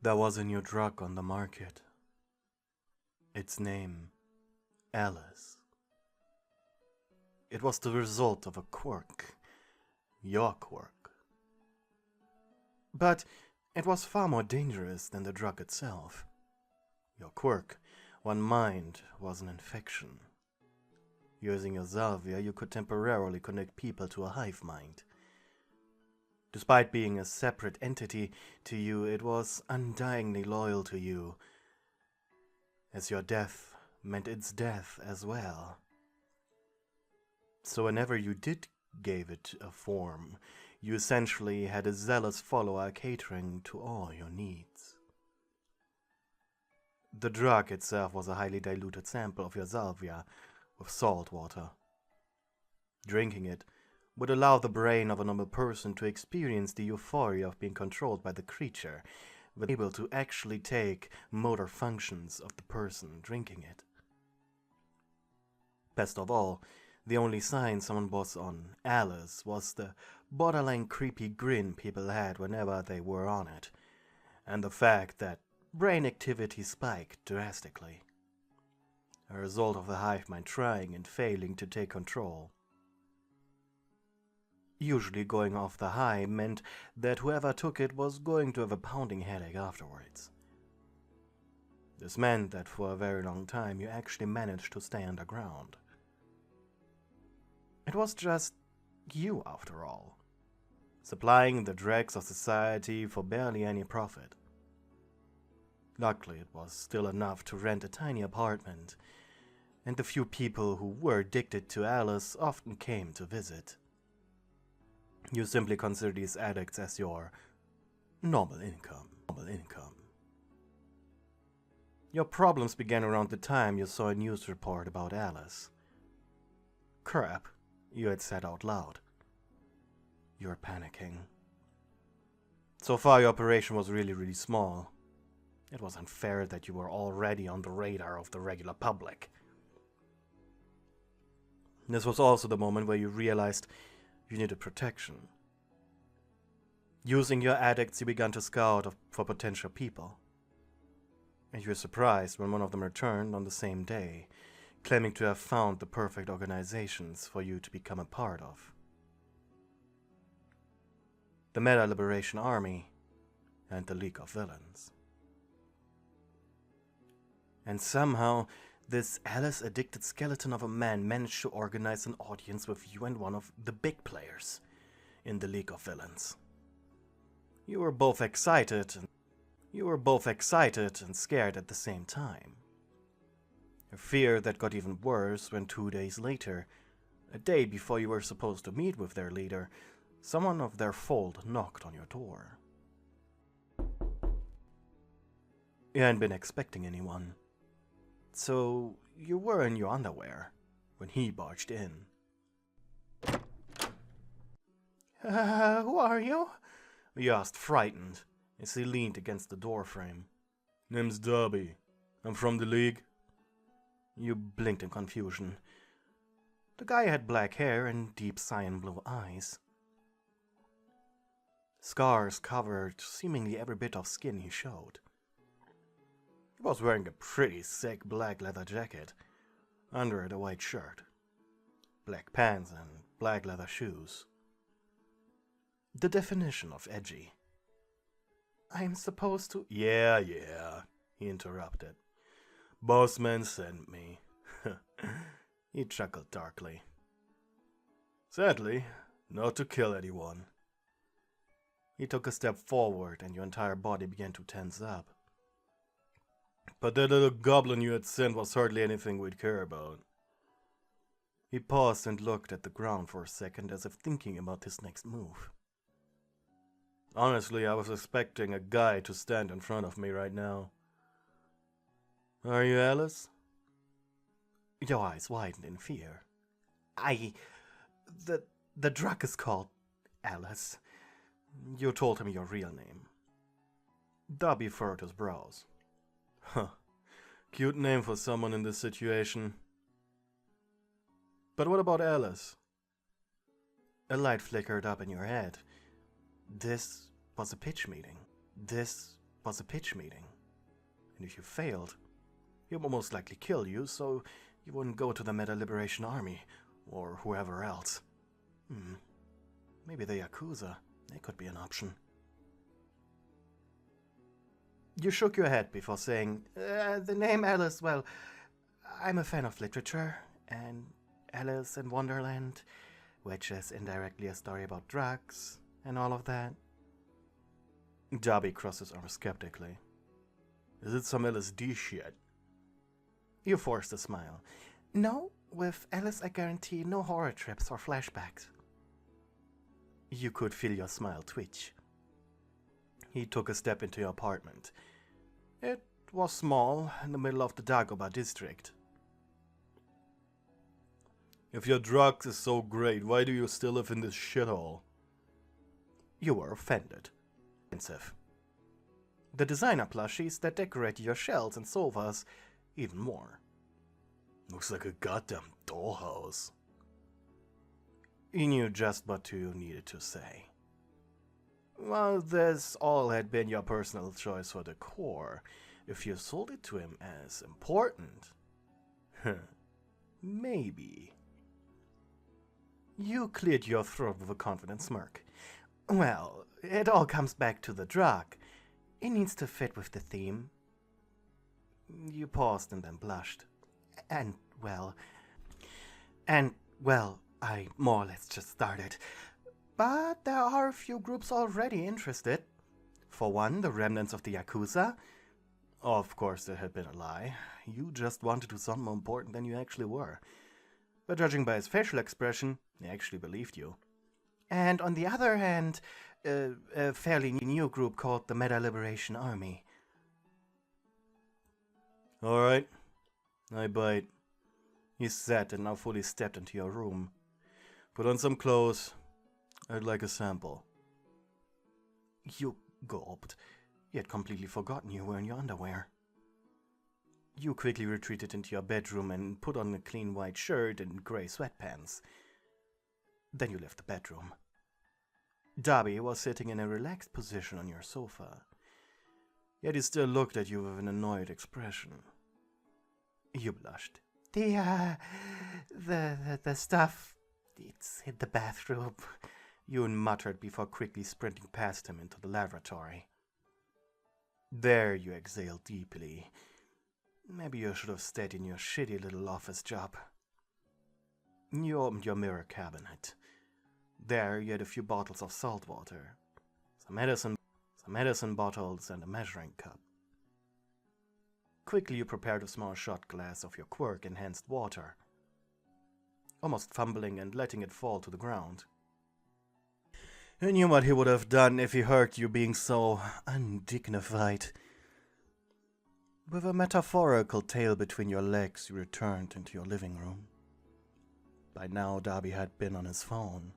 There was a new drug on the market. Its name, Alice. It was the result of a quirk. Your quirk. But it was far more dangerous than the drug itself. Your quirk, one mind, was an infection. Using your salvia, you could temporarily connect people to a hive mind. Despite being a separate entity to you, it was undyingly loyal to you, as your death meant its death as well. So whenever you did give it a form, you essentially had a zealous follower catering to all your needs. The drug itself was a highly diluted sample of your salvia with salt water. Drinking it would allow the brain of a normal person to experience the euphoria of being controlled by the creature, but able to actually take motor functions of the person drinking it. Best of all, the only sign someone was on Alice was the borderline creepy grin people had whenever they were on it, and the fact that brain activity spiked drastically, a result of the hive mind trying and failing to take control. Usually going off the high meant that whoever took it was going to have a pounding headache afterwards. This meant that for a very long time you actually managed to stay underground. It was just you after all, supplying the dregs of society for barely any profit. Luckily it was still enough to rent a tiny apartment, and the few people who were addicted to Alice often came to visit. You simply consider these addicts as your normal income. Your problems began around the time you saw a news report about Alice. Crap, you had said out loud. You're panicking. So far your operation was really small. It was unfair that you were already on the radar of the regular public. This was also the moment where you realized you needed protection. Using your addicts, you began to scout for potential people. And you were surprised when one of them returned on the same day, claiming to have found the perfect organizations for you to become a part of. The Meta Liberation Army and the League of Villains. And somehow, this Alice-addicted skeleton of a man managed to organize an audience with you and one of the big players in the League of Villains. You were both excited and scared at the same time. A fear that got even worse when 2 days later, a day before you were supposed to meet with their leader, someone of their fold knocked on your door. You hadn't been expecting anyone, so you were in your underwear when he barged in. Who are you? You asked, frightened, as he leaned against the doorframe. Name's Dabi. I'm from the League. You blinked in confusion. The guy had black hair and deep cyan blue eyes. Scars covered seemingly every bit of skin he showed. He was wearing a pretty sick black leather jacket, under it a white shirt, black pants and black leather shoes. The definition of edgy. I'm supposed to... Yeah, he interrupted. Bossman sent me. He chuckled darkly. Sadly, not to kill anyone. He took a step forward and your entire body began to tense up. But that little goblin you had sent was hardly anything we'd care about. He paused and looked at the ground for a second as if thinking about his next move. Honestly, I was expecting a guy to stand in front of me right now. Are you Alice? Your eyes widened in fear. The drug is called Alice. You told him your real name. Dabi furrowed his brows. Huh. Cute name for someone in this situation. But what about Alice? A light flickered up in your head. This was a pitch meeting. This was a pitch meeting. And if you failed, he would most likely kill you, so you wouldn't go to the Meta Liberation Army, or whoever else. Maybe the Yakuza. They could be an option. You shook your head before saying, the name Alice, well, I'm a fan of literature, and Alice in Wonderland, which is indirectly a story about drugs, and all of that. Dabi crossed his arms skeptically. Is it some LSD shit? You forced a smile. No, with Alice I guarantee no horror trips or flashbacks. You could feel your smile twitch. He took a step into your apartment. It was small, in the middle of the Dagobah district. If your drugs is so great, why do you still live in this shithole? You were offended. Expensive. The designer plushies that decorate your shelves and sofas even more. Looks like a goddamn dollhouse. He knew just what you needed to say. Well, this all had been your personal choice for decor. If you sold it to him as important, maybe. You cleared your throat with a confident smirk. Well, it all comes back to the drug. It needs to fit with the theme. You paused and then blushed. And, well, I more or less just started. But there are a few groups already interested. For one, the remnants of the Yakuza. Of course, that had been a lie. You just wanted to sound more important than you actually were. But judging by his facial expression, he actually believed you. And on the other hand, a fairly new group called the Meta Liberation Army. Alright, I bite. He sat and now fully stepped into your room. Put on some clothes. I'd like a sample. You gulped. You had completely forgotten you were in your underwear. You quickly retreated into your bedroom and put on a clean white shirt and grey sweatpants. Then you left the bedroom. Dabi was sitting in a relaxed position on your sofa. Yet he still looked at you with an annoyed expression. You blushed. The stuff, it's in the bathroom, you muttered before quickly sprinting past him into the lavatory. There you exhaled deeply. Maybe you should have stayed in your shitty little office job. You opened your mirror cabinet. There you had a few bottles of salt water, some medicine bottles, and a measuring cup. Quickly you prepared a small shot glass of your quirk-enhanced water, almost fumbling and letting it fall to the ground. You knew what he would have done if he heard you being so undignified. With a metaphorical tail between your legs, you returned into your living room. By now, Dabi had been on his phone.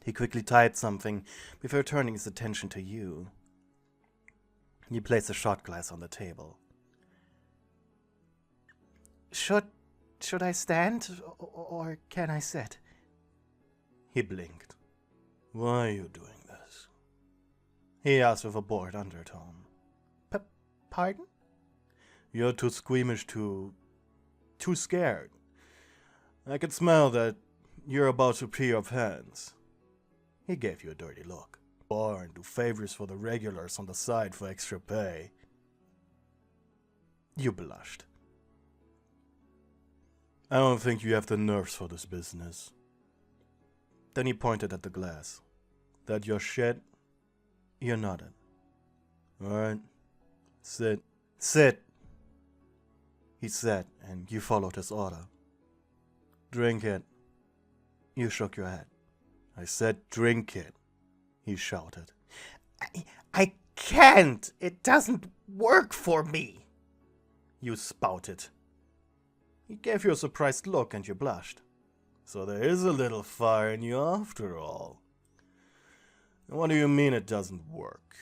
He quickly typed something before turning his attention to you. He placed a shot glass on the table. Should I stand, or can I sit? He blinked. Why are you doing this? He asked with a bored undertone. Pardon? You're too squeamish, too scared. I can smell that you're about to pee your pants. He gave you a dirty look. Bar and do favors for the regulars on the side for extra pay. You blushed. I don't think you have the nerves for this business. Then he pointed at the glass. That your shit? You nodded. Alright. Sit. Sit! He said, and you followed his order. Drink it. You shook your head. I said drink it, he shouted. I can't! It doesn't work for me! You spouted. He gave you a surprised look and you blushed. So there is a little fire in you after all. And what do you mean it doesn't work?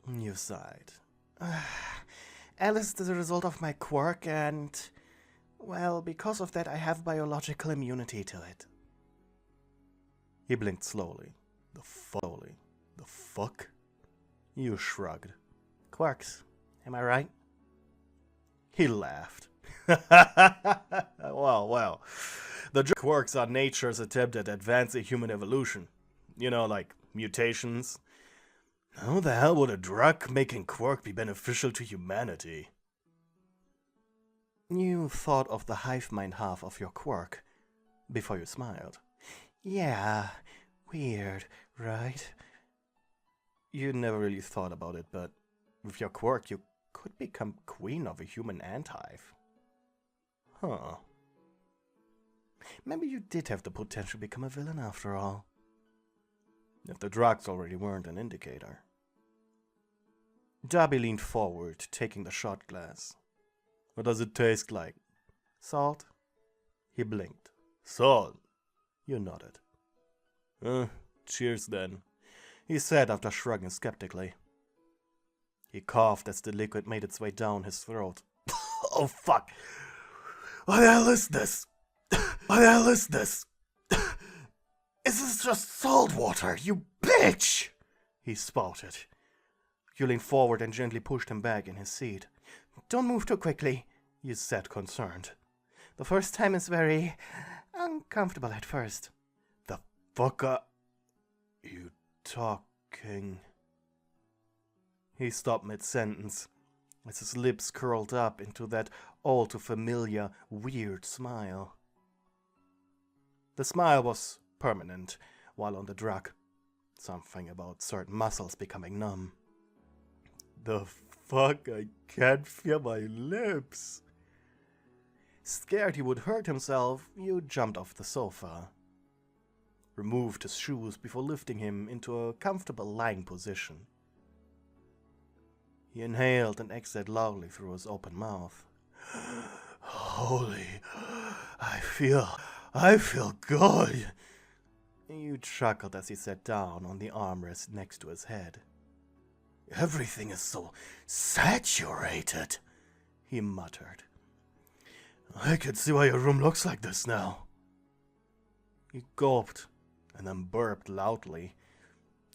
You sighed. Alice is a result of my quirk and, well, because of that I have biological immunity to it. He blinked slowly. The fuck? You shrugged. Quirks, am I right? He laughed. Well. The quirks are nature's attempt at advancing human evolution. You know, like mutations. How the hell would a drug-making quirk be beneficial to humanity? You thought of the hive mind half of your quirk before you smiled. Yeah, weird, right? You never really thought about it, but with your quirk you could become queen of a human ant hive. Huh. Maybe you did have the potential to become a villain after all. If the drugs already weren't an indicator. Dabi leaned forward, taking the shot glass. What does it taste like? Salt? He blinked. Salt? You nodded. Cheers then, he said after shrugging skeptically. He coughed as the liquid made its way down his throat. Oh fuck! What the hell is this? What the hell is this? Is this just salt water, you bitch? He spouted. You leaned forward and gently pushed him back in his seat. Don't move too quickly, you said, concerned. The first time is very uncomfortable at first. The fuck are you talking? He stopped mid-sentence, as his lips curled up into that all too familiar, weird smile. The smile was permanent while on the drug. Something about certain muscles becoming numb. The fuck? I can't feel my lips. Scared he would hurt himself, you jumped off the sofa, removed his shoes before lifting him into a comfortable lying position. He inhaled and exhaled loudly through his open mouth. Holy, I feel good. You chuckled as he sat down on the armrest next to his head. Everything is so saturated, he muttered. I can see why your room looks like this now. He gulped and then burped loudly.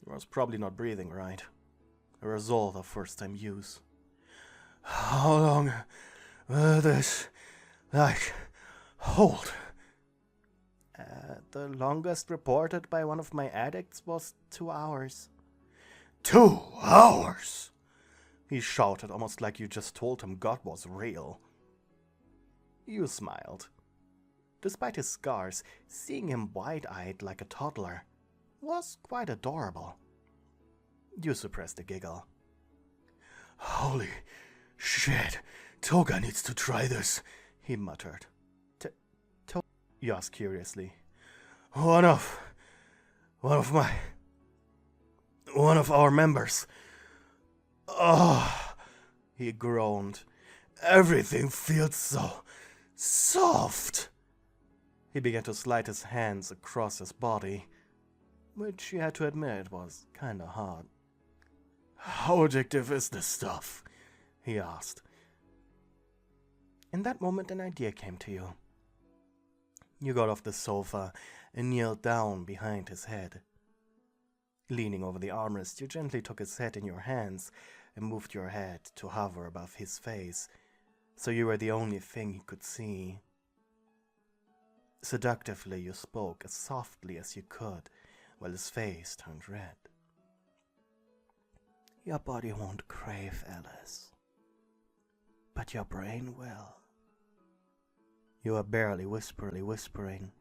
He was probably not breathing right. A result of first-time use. How long will this, hold? The longest reported by one of my addicts was 2 hours. 2 hours? He shouted, almost like you just told him God was real. You smiled. Despite his scars, seeing him wide-eyed like a toddler was quite adorable. You suppressed a giggle. Holy shit, Toga needs to try this, he muttered. You asked curiously. One of our members. Oh, he groaned. Everything feels so soft. He began to slide his hands across his body, which you had to admit was kinda hard. How addictive is this stuff? He asked. In that moment, an idea came to you. You got off the sofa and kneeled down behind his head. Leaning over the armrest, you gently took his head in your hands and moved your head to hover above his face, so you were the only thing he could see. Seductively, you spoke as softly as you could, while his face turned red. Your body won't crave, Alice, but your brain will. You were barely whispering.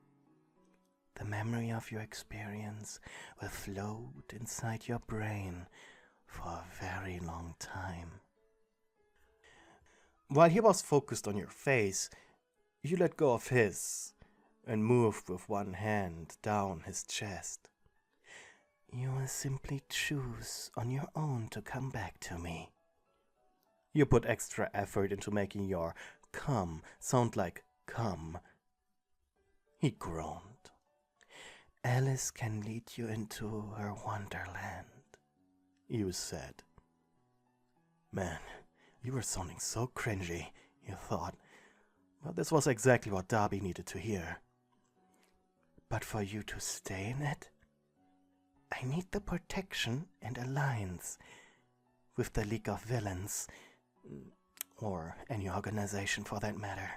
The memory of your experience will float inside your brain for a very long time. While he was focused on your face, you let go of his and moved with one hand down his chest. You will simply choose on your own to come back to me. You put extra effort into making your come sound like come. He groaned. Alice can lead you into her wonderland, you said. Man, you were sounding so cringy, you thought. But this was exactly what Dabi needed to hear. But for you to stay in it, I need the protection and alliance with the League of Villains, or any organization for that matter.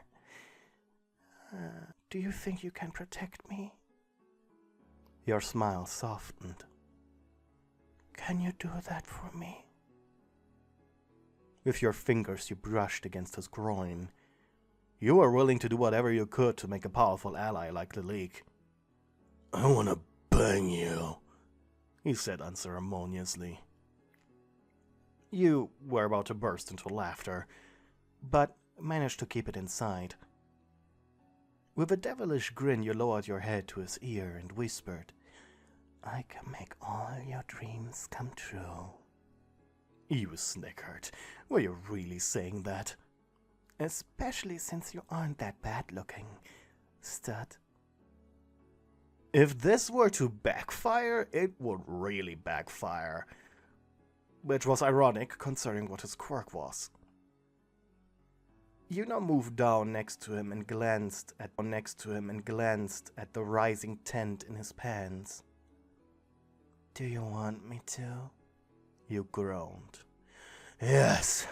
Do you think you can protect me? Your smile softened. Can you do that for me? With your fingers you brushed against his groin. You were willing to do whatever you could to make a powerful ally like the League. I wanna bang you, he said unceremoniously. You were about to burst into laughter, but managed to keep it inside. With a devilish grin, you lowered your head to his ear and whispered, I can make all your dreams come true. You snickered. Were you really saying that? Especially since you aren't that bad looking, stud. If this were to backfire, it would really backfire. Which was ironic, considering what his quirk was. You now moved down next to him and glanced at the rising tent in his pants. Do you want me to? You groaned. Yes,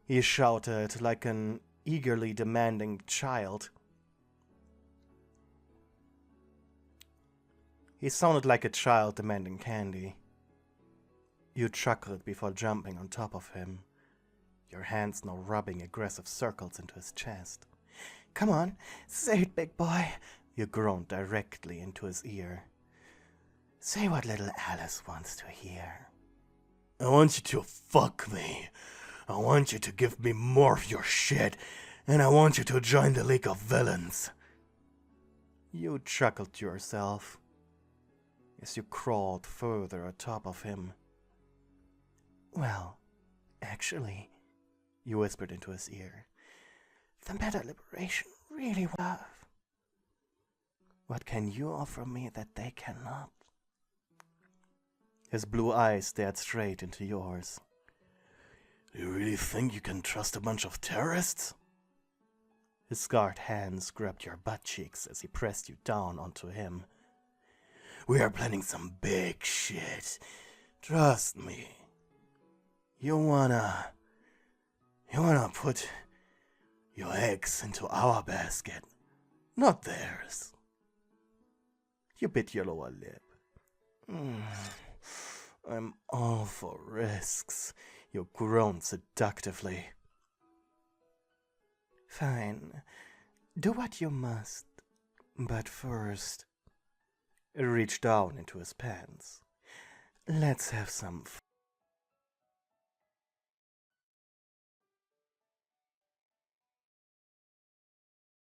he shouted like an eagerly demanding child. He sounded like a child demanding candy. You chuckled before jumping on top of him, your hands now rubbing aggressive circles into his chest. Come on, say it, big boy, you groaned directly into his ear. Say what little Alice wants to hear. I want you to fuck me. I want you to give me more of your shit, and I want you to join the League of Villains. You chuckled to yourself as you crawled further atop of him. Well, actually, you whispered into his ear, the meta liberation really well. What can you offer me that they cannot? His blue eyes stared straight into yours. Do you really think you can trust a bunch of terrorists? His scarred hands grabbed your butt cheeks as he pressed you down onto him. We are planning some big shit. Trust me. You wanna put your eggs into our basket, not theirs. You bit your lower lip. I'm all for risks, you groaned seductively. Fine, do what you must, but first, reach down into his pants. Let's have some fun.